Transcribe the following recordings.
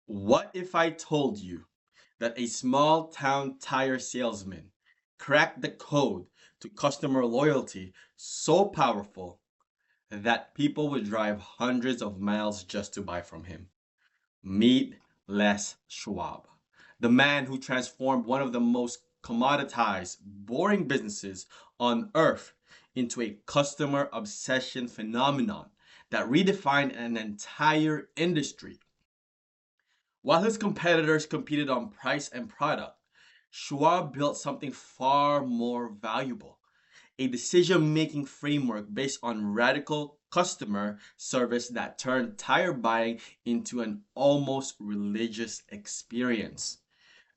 What if I told you that a small town tire salesman cracked the code to customer loyalty so powerful that people would drive hundreds of miles just to buy from him? Meet Les Schwab, the man who transformed one of the most commoditized, boring businesses on earth into a customer obsession phenomenon that redefined an entire industry. While his competitors competed on price and product, Schwab built something far more valuable, a decision making framework based on radical customer service that turned tire buying into an almost religious experience.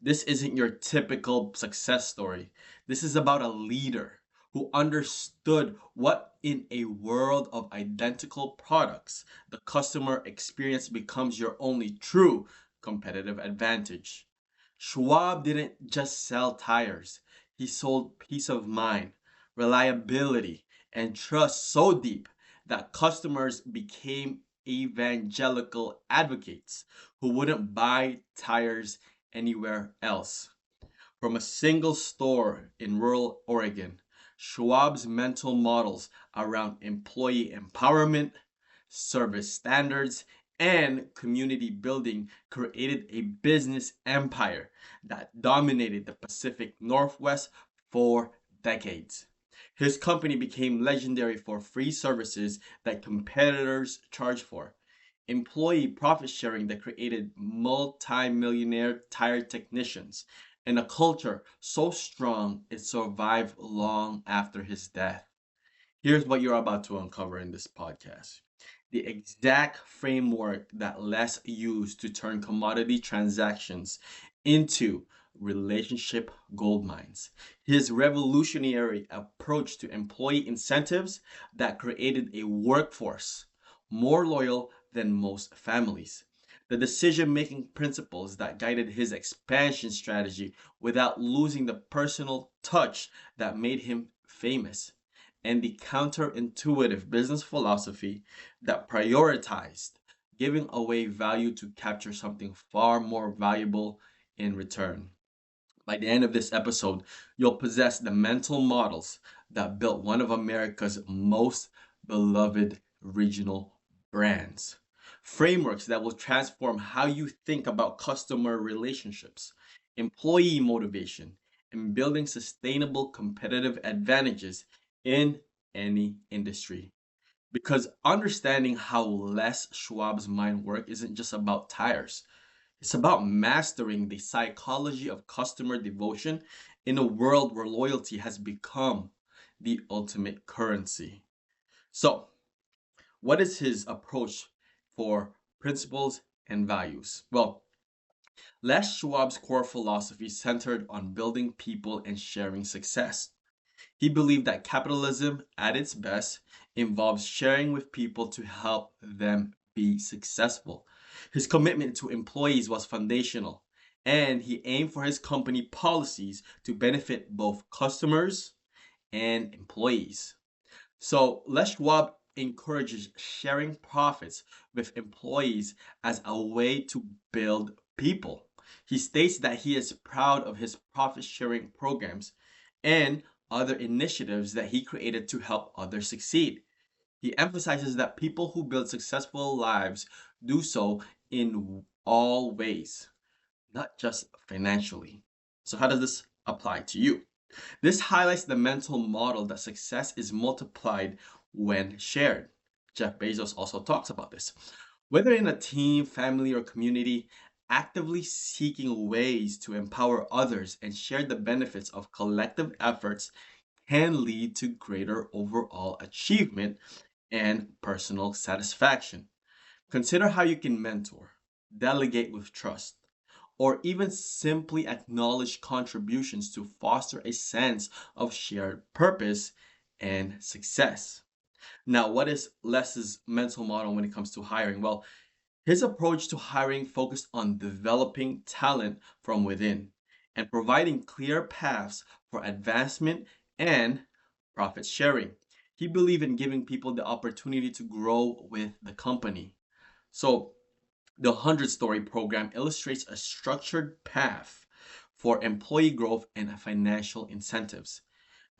This isn't your typical success story. This is about a leader who understood what, in a world of identical products, the customer experience becomes your only true competitive advantage. Schwab didn't just sell tires, he sold peace of mind, reliability, and trust so deep that customers became evangelical advocates who wouldn't buy tires anywhere else. From a single store in rural Oregon, Schwab's mental models around employee empowerment, service standards, and community building created a business empire that dominated the Pacific Northwest for decades. His company became legendary for free services that competitors charged for, employee profit sharing that created multi-millionaire tire technicians, and a culture so strong it survived long after his death. Here's what you're about to uncover in this podcast: the exact framework that Les used to turn commodity transactions into relationship gold mines. His revolutionary approach to employee incentives that created a workforce more loyal than most families. The decision making principles that guided his expansion strategy without losing the personal touch that made him famous, and the counterintuitive business philosophy that prioritized giving away value to capture something far more valuable in return. By the end of this episode, you'll possess the mental models that built one of America's most beloved regional brands. Frameworks that will transform how you think about customer relationships, employee motivation, and building sustainable competitive advantages in any industry. Because understanding how Les Schwab's mind work isn't just about tires. It's about mastering the psychology of customer devotion in a world where loyalty has become the ultimate currency. So, what is his approach for principles and values? Well, Les Schwab's core philosophy centered on building people and sharing success. He believed that capitalism, at its best, involves sharing with people to help them be successful. His commitment to employees was foundational, and he aimed for his company policies to benefit both customers and employees. So, Les Schwab encourages sharing profits with employees as a way to build people. He states that he is proud of his profit sharing programs and other initiatives that he created to help others succeed. He emphasizes that people who build successful lives do so in all ways, not just financially. So, how does this apply to you? This highlights the mental model that success is multiplied when shared. Jeff Bezos also talks about this. Whether in a team, family, or community, actively seeking ways to empower others and share the benefits of collective efforts can lead to greater overall achievement and personal satisfaction. Consider how you can mentor, delegate with trust, or even simply acknowledge contributions to foster a sense of shared purpose and success. Now, what is Les's mental model when it comes to hiring? Well, his approach to hiring focused on developing talent from within and providing clear paths for advancement and profit sharing. He believed in giving people the opportunity to grow with the company. So, The 100-story program illustrates a structured path for employee growth and financial incentives.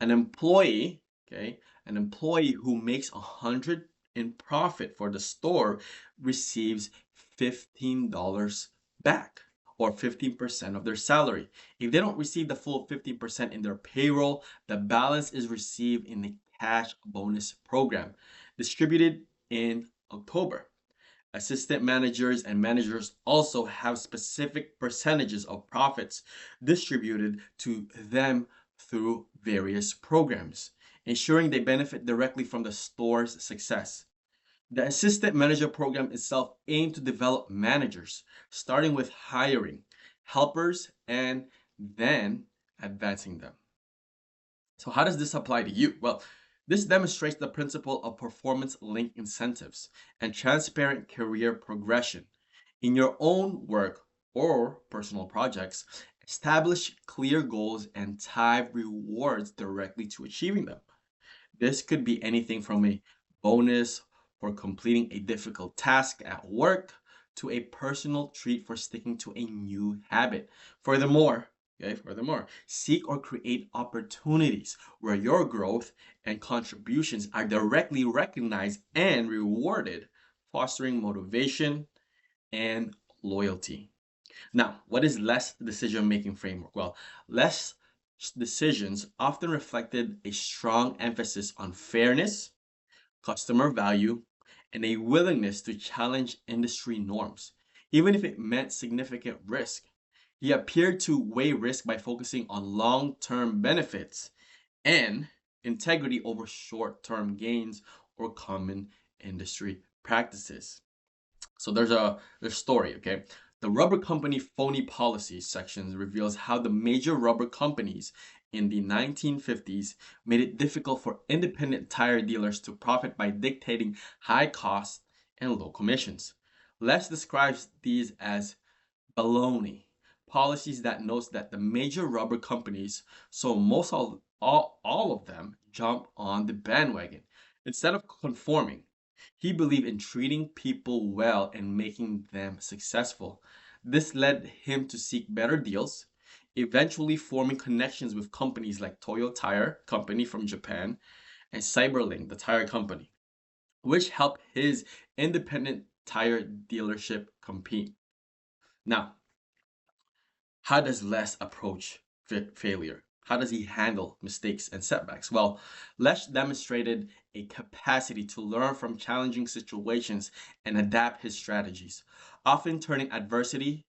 An employee, okay, an employee who makes 100 in profit for the store receives $15 back, or 15% of their salary. If they don't receive the full 15% in their payroll, the balance is received in the cash bonus program distributed in October. Assistant managers and managers also have specific percentages of profits distributed to them through various programs, ensuring they benefit directly from the store's success. The assistant manager program itself aimed to develop managers, starting with hiring helpers and then advancing them. So, how does this apply to you? Well, this demonstrates the principle of performance linked incentives and transparent career progression. In your own work or personal projects, establish clear goals and tie rewards directly to achieving them. This could be anything from a bonus for completing a difficult task at work to a personal treat for sticking to a new habit. Furthermore, seek or create opportunities where your growth and contributions are directly recognized and rewarded, fostering motivation and loyalty. Now, what is less decision making framework? Well, less decisions often reflected a strong emphasis on fairness, customer value, and a willingness to challenge industry norms, even if it meant significant risk. He appeared to weigh risk by focusing on long term benefits and integrity over short term gains or common industry practices. So there's story, okay? The rubber company phony policies section reveals how the major rubber companies in the 1950s made it difficult for independent tire dealers to profit by dictating high costs and low commissions. Les describes these as baloney policies that notes that the major rubber companies, so most all of them, jump on the bandwagon instead of conforming. He believed in treating people well and making them successful. This led him to seek better deals, eventually forming connections with companies like Toyo Tire Company from Japan and Cyberling, the tire company, which helped his independent tire dealership compete. Now, how does Les approach failure? How does he handle mistakes and setbacks? Well, Les demonstrated a capacity to learn from challenging situations and adapt his strategies, often turning adversity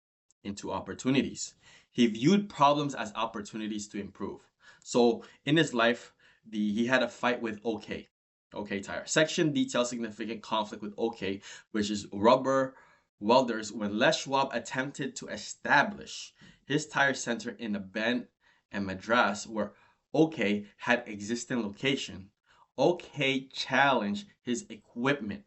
into opportunities. He viewed problems as opportunities to improve. So in his life, he had a fight with OK Tire. Section details significant conflict with OK, which is rubber welders, when Les Schwab attempted to establish his tire center in the Bend and Madras, where OK had existing location. OK challenged his equipment,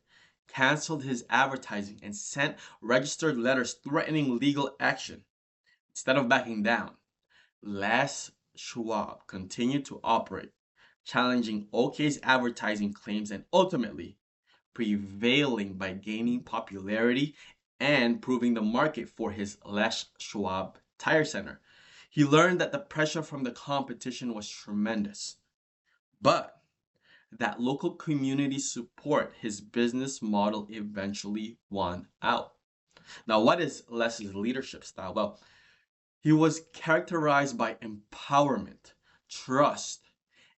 canceled his advertising, and sent registered letters threatening legal action. Instead of backing down, Les Schwab continued to operate, challenging OK's advertising claims and ultimately prevailing by gaining popularity and proving the market for his Les Schwab Tire Center. He learned that the pressure from the competition was tremendous, but that local community support his business model eventually won out. Now, what is Les's leadership style? Well, he was characterized by empowerment, trust,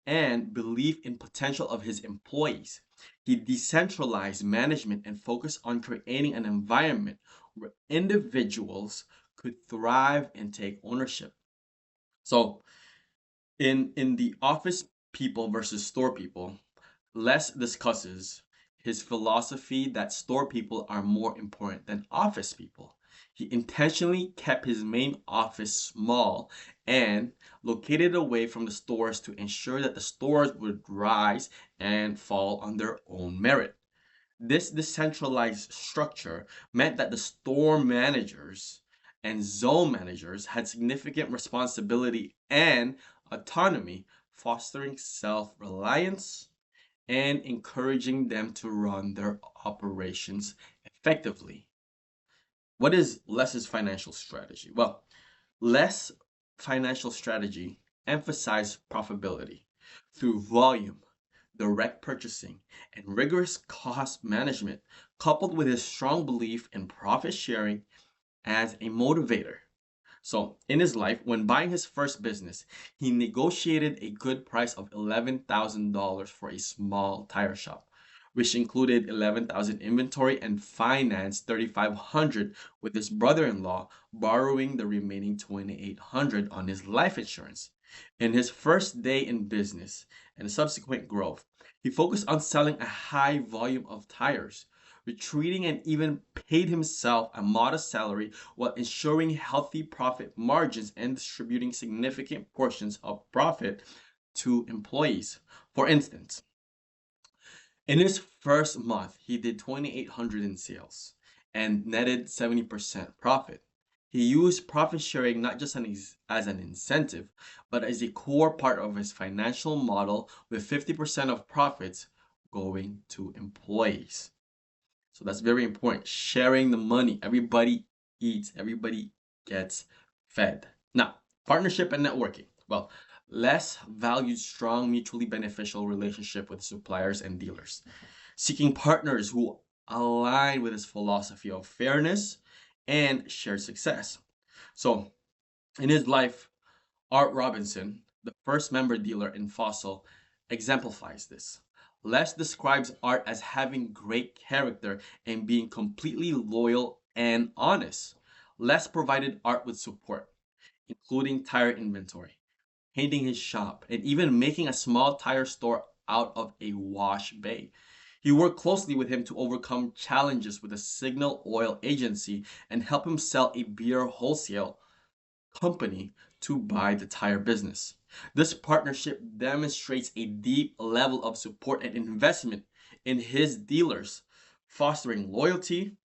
and belief in potential of his employees. He decentralized management and focused on creating an environment where individuals could thrive and take ownership. So, in the office people versus store people, Les discusses his philosophy that store people are more important than office people. He intentionally kept his main office small and located away from the stores to ensure that the stores would rise and fall on their own merit. This decentralized structure meant that the store managers and zone managers had significant responsibility and autonomy, fostering self reliance and encouraging them to run their operations effectively. What is Les's financial strategy? Well, Les financial strategy emphasized profitability through volume, direct purchasing, and rigorous cost management, coupled with his strong belief in profit sharing as a motivator. So, in his life, when buying his first business, he negotiated a good price of $11,000 for a small tire shop, which included 11,000 inventory and financed 3,500 with his brother-in-law borrowing the remaining 2,800 on his life insurance. In his first day in business and subsequent growth, he focused on selling a high volume of tires, retreating and even paid himself a modest salary while ensuring healthy profit margins and distributing significant portions of profit to employees. For instance, in his first month, he did 2,800 in sales and netted 70% profit. He used profit sharing not just as an incentive, but as a core part of his financial model, with 50% of profits going to employees. So that's very important. Sharing the money. Everybody eats, everybody gets fed. Now, partnership and networking. Well, Les valued strong, mutually beneficial relationship with suppliers and dealers, seeking partners who align with his philosophy of fairness and shared success. So, in his life, Art Robinson, the first member dealer in Fossil, exemplifies this. Les describes Art as having great character and being completely loyal and honest. Les provided Art with support, including tire inventory, painting his shop, and even making a small tire store out of a wash bay. He worked closely with him to overcome challenges with a signal oil agency and help him sell a beer wholesale company to buy the tire business. This partnership demonstrates a deep level of support and investment in his dealers, fostering loyalty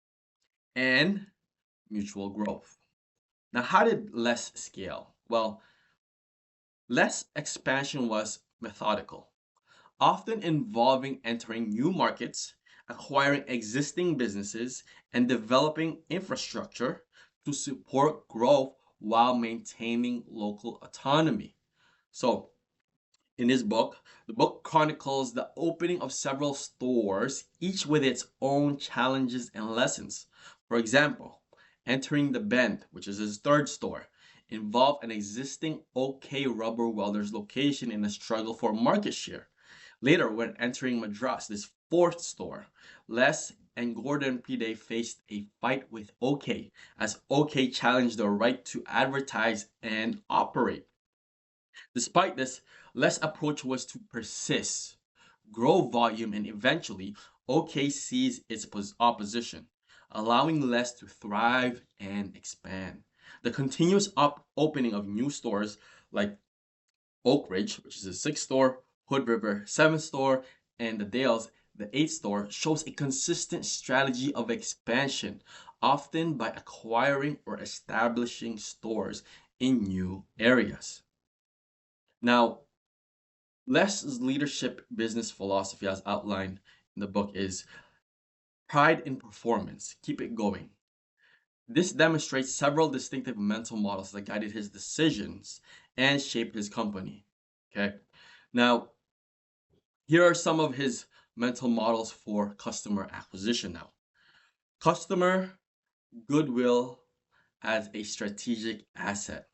and mutual growth. Now, how did Les scale? Well, Les expansion was methodical, often involving entering new markets, acquiring existing businesses, and developing infrastructure to support growth while maintaining local autonomy. So, in his book, the book chronicles the opening of several stores, each with its own challenges and lessons. For example, entering the Bend, which is his third store, involved an existing OK Rubber Welders location in a struggle for market share. Later, when entering Madras, this fourth store, Les and Gordon Pide faced a fight with OK, as OK challenged their right to advertise and operate. Despite this, Les' approach was to persist, grow volume, and eventually, OK seized its opposition, allowing Les to thrive and expand. The continuous opening of new stores like Oak Ridge, which is a sixth store, Hood River, seventh store, and the Dales, the eighth store, shows a consistent strategy of expansion, often by acquiring or establishing stores in new areas. Now, Les's leadership business philosophy, as outlined in the book, is pride in performance, keep it going. This demonstrates several distinctive mental models that guided his decisions and shaped his company. Okay. Now, here are some of his mental models for customer acquisition now. Customer goodwill as a strategic asset.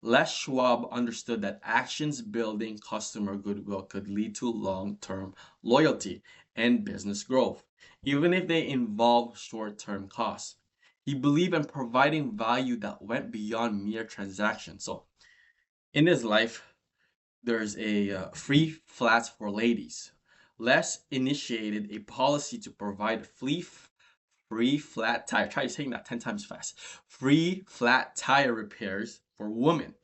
Les Schwab understood that actions building customer goodwill could lead to long-term loyalty and business growth, even if they involve short-term costs. He believed in providing value that went beyond mere transactions. So, in his life, there's a free flats for ladies. Les initiated a policy to provide free flat tire. Try saying that 10 times fast. Free flat tire repairs for women,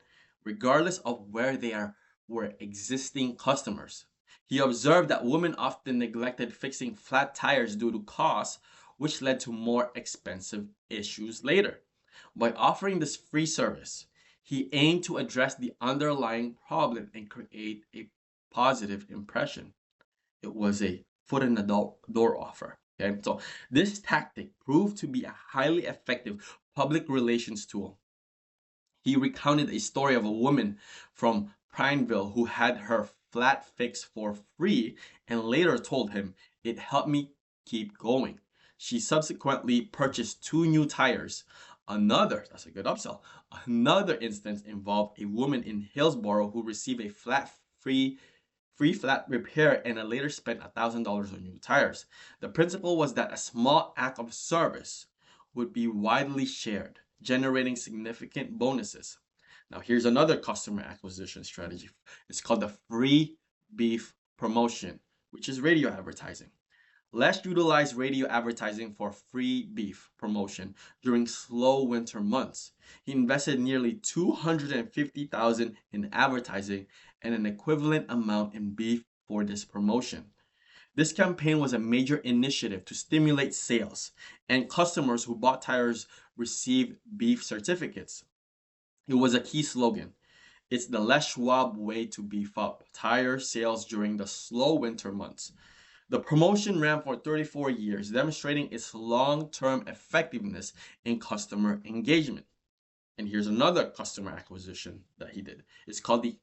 regardless of where they were existing customers. He observed that women often neglected fixing flat tires due to costs, which led to more expensive issues later. By offering this free service, he aimed to address the underlying problem and create a positive impression. It was a foot in the door offer. Okay, so this tactic proved to be a highly effective public relations tool. He recounted a story of a woman from Prineville who had her flat fixed for free and later told him, "It helped me keep going." She subsequently purchased two new tires. That's a good upsell. Another instance involved a woman in Hillsborough who received a free flat repair and later spent $1,000 on new tires. The principle was that a small act of service would be widely shared, generating significant bonuses. Now, here's another customer acquisition strategy. It's called the free beef promotion, which is radio advertising. Les utilized radio advertising for free beef promotion during slow winter months. He invested nearly 250,000 in advertising and an equivalent amount in beef for this promotion. This campaign was a major initiative to stimulate sales, and customers who bought tires received beef certificates. It was a key slogan. It's the Les Schwab way to beef up tire sales during the slow winter months. The promotion ran for 34 years, demonstrating its long-term effectiveness in customer engagement. And here's another customer acquisition that he did. It's called the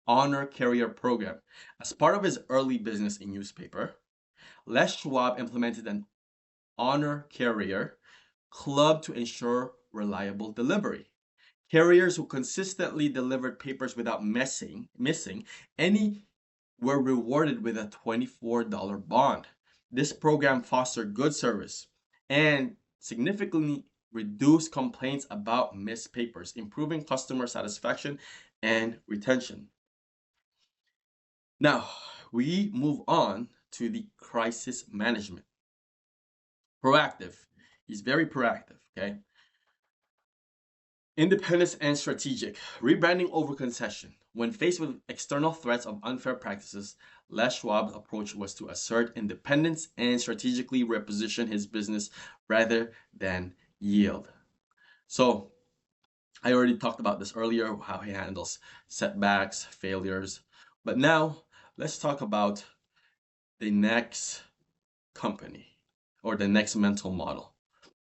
Honor Carrier Program. As part of his early business in newspaper, Les Schwab implemented an Honor Carrier club to ensure reliable delivery. Carriers who consistently delivered papers without missing any were rewarded with a $24 bond. This program fostered good service and significantly reduced complaints about missed papers, improving customer satisfaction and retention. Now, we move on to the crisis management. Proactive. He's very proactive, okay? Independence and strategic. Rebranding over concession. When faced with external threats of unfair practices, Les Schwab's approach was to assert independence and strategically reposition his business rather than yield. So, I already talked about this earlier, how he handles setbacks, failures. But now, let's talk about the next company or the next mental model,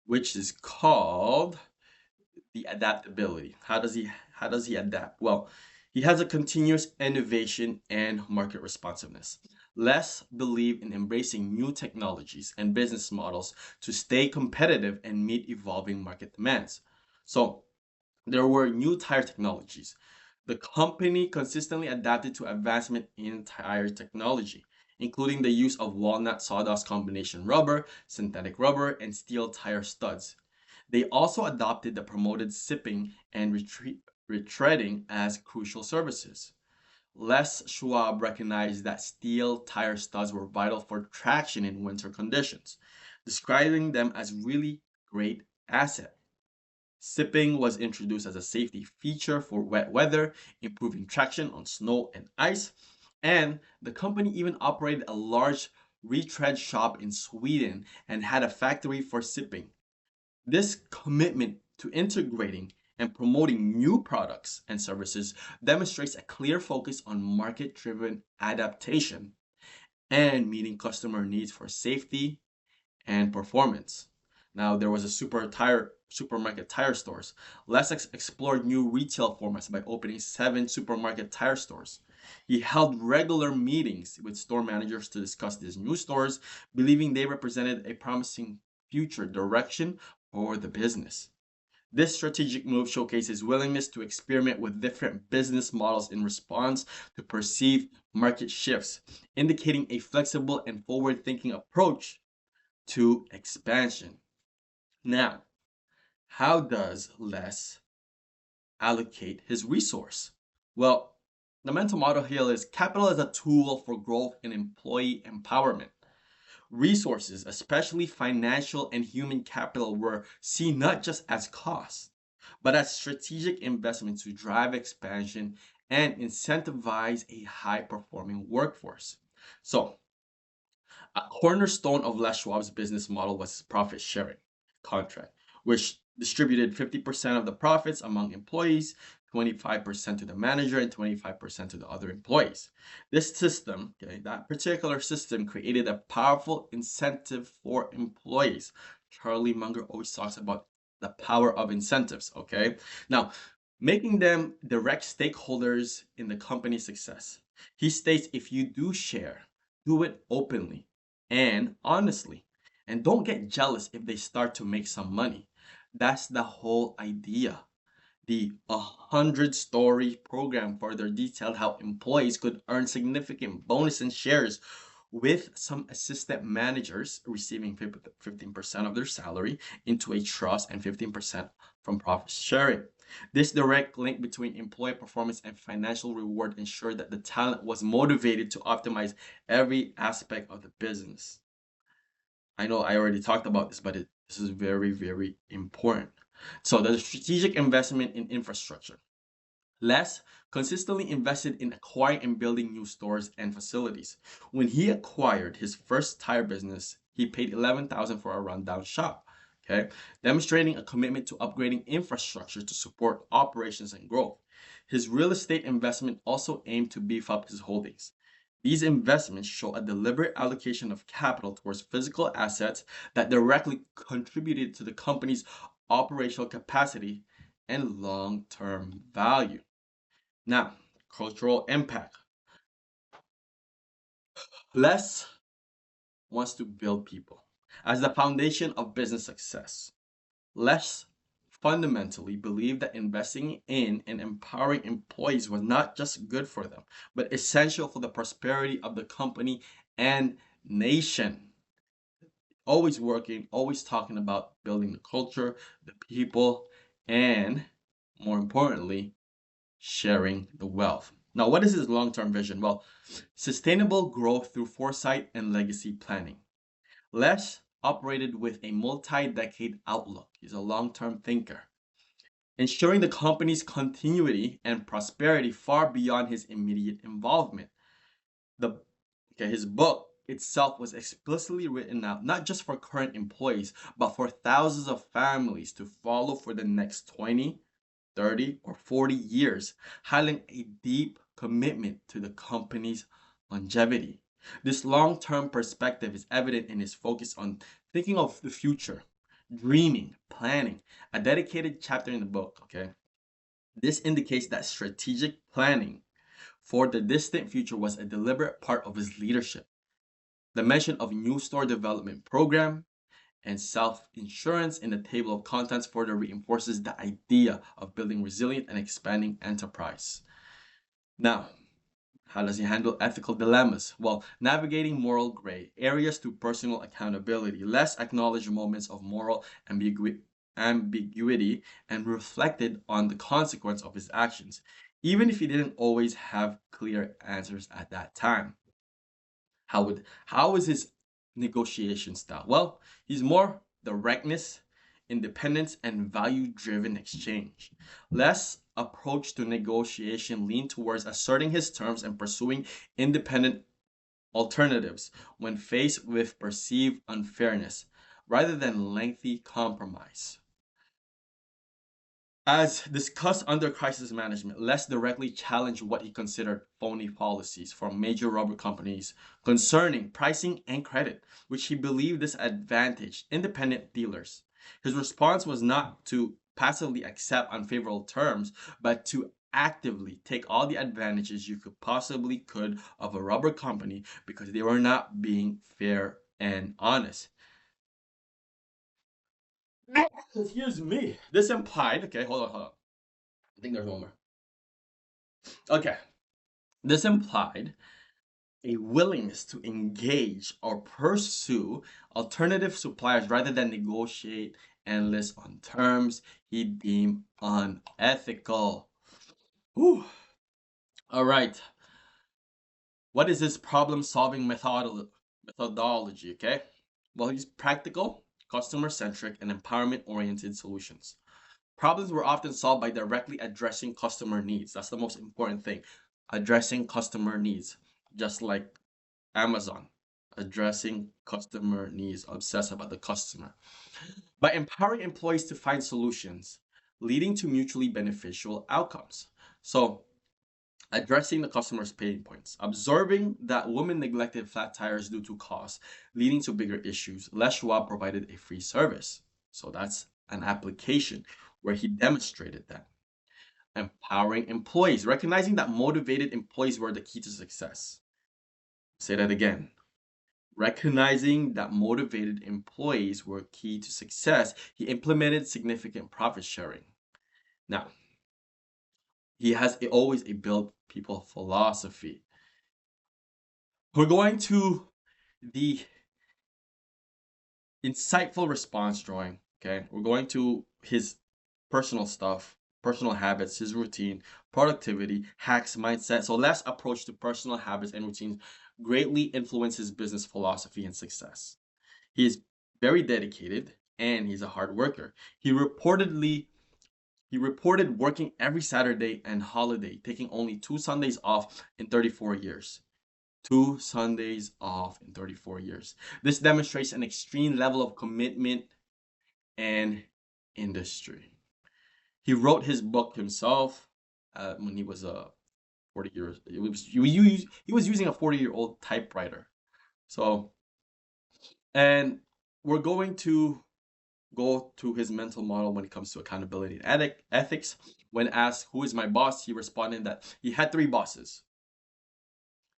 which is called the adaptability. How does he adapt? Well, he has a continuous innovation and market responsiveness. Les believe in embracing new technologies and business models to stay competitive and meet evolving market demands. So there were new tire technologies. The company consistently adapted to advancement in tire technology, including the use of walnut sawdust combination rubber, synthetic rubber, and steel tire studs. They also adopted the promoted sipping and retreading as crucial services. Les Schwab recognized that steel tire studs were vital for traction in winter conditions, describing them as really great asset. Sipping was introduced as a safety feature for wet weather, improving traction on snow and ice, and the company even operated a large retread shop in Sweden and had a factory for sipping. This commitment to integrating and promoting new products and services demonstrates a clear focus on market driven adaptation and meeting customer needs for safety and performance. Now, there was a supermarket tire stores. Les explored new retail formats by opening 7 supermarket tire stores. He held regular meetings with store managers to discuss these new stores, believing they represented a promising future direction for the business. This strategic move showcases willingness to experiment with different business models in response to perceived market shifts, indicating a flexible and forward thinking approach to expansion. Now, how does Les allocate his resource? Well, the mental model here is capital as a tool for growth and employee empowerment. Resources, especially financial and human capital, were seen not just as costs, but as strategic investments to drive expansion and incentivize a high performing workforce. So, a cornerstone of Les Schwab's business model was his profit sharing contract, which distributed 50% of the profits among employees, 25% to the manager and 25% to the other employees. This system, okay, that particular system created a powerful incentive for employees. Charlie Munger always talks about the power of incentives, okay? Now, making them direct stakeholders in the company's success. He states if you do share, do it openly and honestly. And don't get jealous if they start to make some money. That's the whole idea. The 100-story program further detailed how employees could earn significant bonus and shares, with some assistant managers receiving 15% of their salary into a trust and 15% from profit sharing. This direct link between employee performance and financial reward ensured that the talent was motivated to optimize every aspect of the business. I know I already talked about this, but this is very, very important. So the strategic investment in infrastructure. Les consistently invested in acquiring and building new stores and facilities. When he acquired his first tire business, he paid $11,000 for a rundown shop, okay, demonstrating a commitment to upgrading infrastructure to support operations and growth. His real estate investment also aimed to beef up his holdings. These investments show a deliberate allocation of capital towards physical assets that directly contributed to the company's operational capacity and long-term value. Now, cultural impact. Les wants to build people as the foundation of business success. Les fundamentally believed that investing in and empowering employees was not just good for them, but essential for the prosperity of the company and nation. Always working, always talking about building the culture, the people, and more importantly, sharing the wealth. Now, what is his long term vision? Well, sustainable growth through foresight and legacy planning. Les operated with a multi decade outlook. He's a long term thinker, ensuring the company's continuity and prosperity far beyond his immediate involvement. The, his book itself was explicitly written out not just for current employees, but for thousands of families to follow for the next 20, 30, or 40 years, highlighting a deep commitment to the company's longevity. This long term perspective is evident in his focus on thinking of the future, dreaming, planning, a dedicated chapter in the book. Okay. This indicates that strategic planning for the distant future was a deliberate part of his leadership. The mention of new store development program and self-insurance in the table of contents further reinforces the idea of building resilient and expanding enterprise. Now, how does he handle ethical dilemmas? Well, navigating moral gray areas through personal accountability, less acknowledged moments of moral ambiguity, and reflected on the consequence of his actions, even if he didn't always have clear answers at that time. How is his negotiation style? Well, he's more directness, independence, and value-driven exchange. Less approach to negotiation lean towards asserting his terms and pursuing independent alternatives when faced with perceived unfairness, rather than lengthy compromise. As discussed under crisis management, Les directly challenged what he considered phony policies from major rubber companies concerning pricing and credit, which he believed disadvantaged independent dealers. His response was not to passively accept unfavorable terms, but to actively take all the advantages you could of a rubber company because they were not being fair and honest. Excuse me. This implied, okay, hold on. I think there's one more. Okay. This implied a willingness to engage or pursue alternative suppliers rather than negotiate endless on terms he deemed unethical. Whew. All right. What is this problem solving methodology? Okay. Well, he's practical, customer centric, and empowerment oriented solutions. Problems were often solved by directly addressing customer needs. That's the most important thing. Addressing customer needs, just like Amazon, addressing customer needs, obsess about the customer. By empowering employees to find solutions, leading to mutually beneficial outcomes. So, addressing the customer's pain points, observing that women neglected flat tires due to cost, leading to bigger issues. Les Schwab provided a free service. So that's an application where he demonstrated that. Empowering employees, recognizing that motivated employees were the key to success. Say that again. Recognizing that motivated employees were key to success, he implemented significant profit sharing. Now, he has always a build people philosophy. We're going to the insightful response drawing. Okay, we're going to his personal stuff, personal habits, his routine, productivity, hacks, mindset. So Les' approach to personal habits and routines greatly influences business philosophy and success. He is very dedicated and he's a hard worker. He reported working every Saturday and holiday, taking only 2 Sundays off in 34 years. 2 Sundays off in 34 years. This demonstrates an extreme level of commitment and industry. He wrote his book himself when he was 40 years. He was using a 40-year-old typewriter. So, and we're going to go to his mental model when it comes to accountability and ethics. When asked who is my boss, he responded that he had three bosses.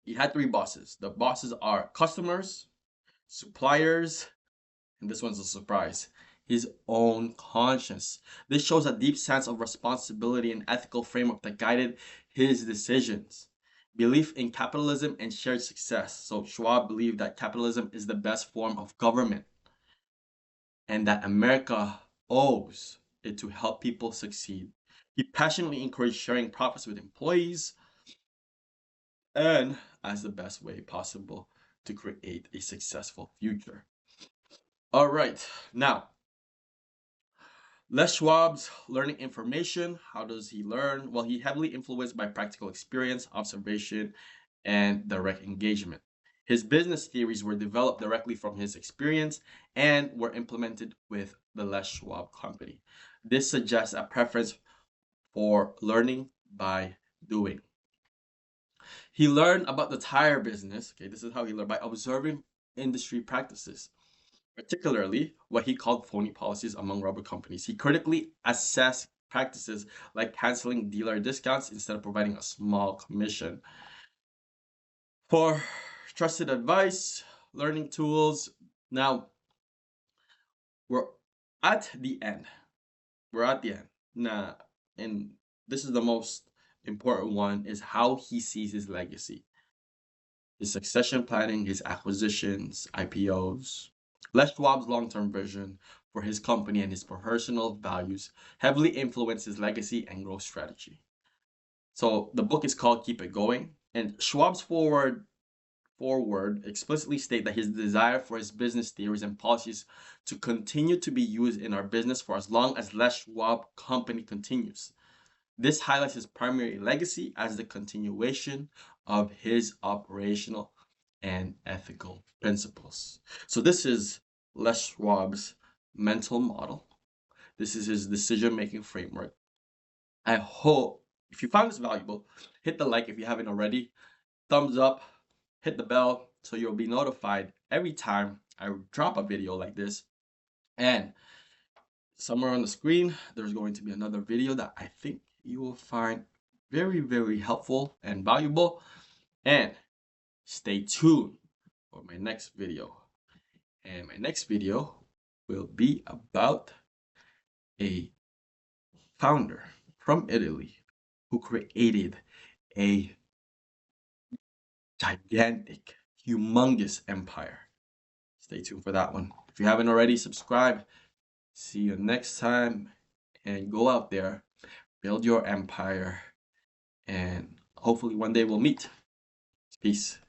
He had three bosses. The bosses are customers, suppliers, and this one's a surprise, his own conscience. This shows a deep sense of responsibility and ethical framework that guided his decisions. Belief in capitalism and shared success. So Schwab believed that capitalism is the best form of government and that America owes it to help people succeed. He passionately encouraged sharing profits with employees and as the best way possible to create a successful future. All right, now Les Schwab's learning information. How does he learn? Well, he heavily influenced by practical experience, observation, and direct engagement. His business theories were developed directly from his experience and were implemented with the Les Schwab company. This suggests a preference for learning by doing. He learned about the tire business. Okay, this is how he learned by observing industry practices, particularly what he called phony policies among rubber companies. He critically assessed practices like canceling dealer discounts instead of providing a small commission. For trusted advice, learning tools, now we're at the end. We're at the end. Now, and this is the most important one, is how he sees his legacy. His succession planning, his acquisitions, IPOs. Les Schwab's long-term vision for his company and his personal values heavily influence his legacy and growth strategy. So the book is called Keep It Going, and Schwab's forward explicitly state that his desire for his business theories and policies to continue to be used in our business for as long as Les Schwab company continues. This highlights his primary legacy as the continuation of his operational and ethical principles. So this is Les Schwab's mental model. This is his decision-making framework. I hope if you found this valuable, hit the like if you haven't already, thumbs up, hit the bell so you'll be notified every time I drop a video like this. And somewhere on the screen, there's going to be another video that I think you will find very, very helpful and valuable. And stay tuned for my next video. And my next video will be about a founder from Italy who created a gigantic, humongous empire. Stay tuned for that one. If you haven't already, subscribe. See you next time. And go out there, build your empire, and hopefully one day we'll meet. Peace.